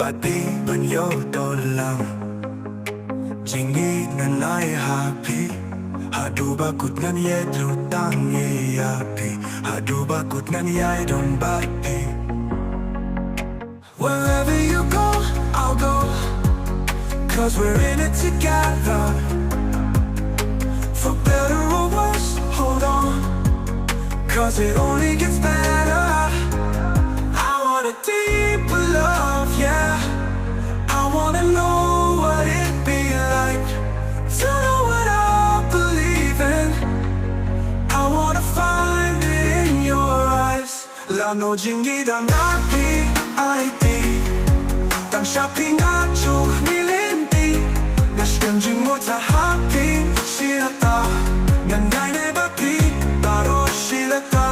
Pati man yodo lang Jingit ngan ay happy Haduh bakut ngan yedru tangi api Haduh bakut ngan yai don bati. Wherever you go, I'll go, 'cause we're in it together. For better or worse, hold on, 'cause it only gets better. I want a deeper love, yeah. I wanna know what it'd be like to know what I believe in. I wanna find it in your eyes. Lano jingidang api ay di Tang shopping ajuk nilinti Nashkan jingmo ta happy Shilata Nanday ne bapi Baro shilata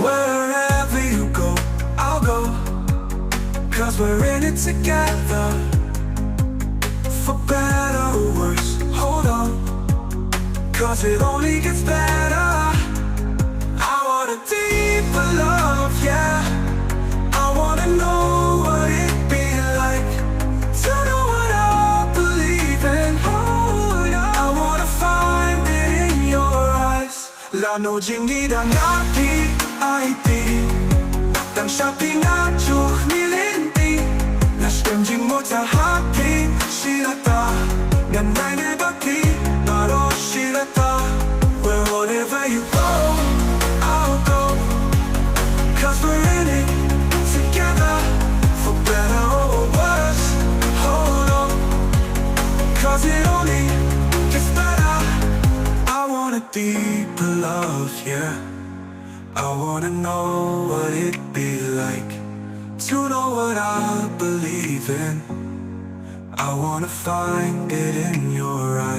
Wherever you go, I'll go, 'cause we're in it together. For better or worse, hold on, 'cause it only gets better. I want a deeper love, yeah. I wanna know what it'd be like to know what I believe in. Oh, yeah. I wanna find it in your eyes. Lano jingidang api ay di Tang shopping ajuk nilinti Nashkan jingmo ta happy Shilata Nanday ne bapi Baro shilata Where whatever you go, I'll go, 'cause we're in it together. For better or worse, hold on, 'cause it only gets better. I want a deeper love, yeah. I wanna know what it'd be like to know what I believe in. I wanna find it in your eyes.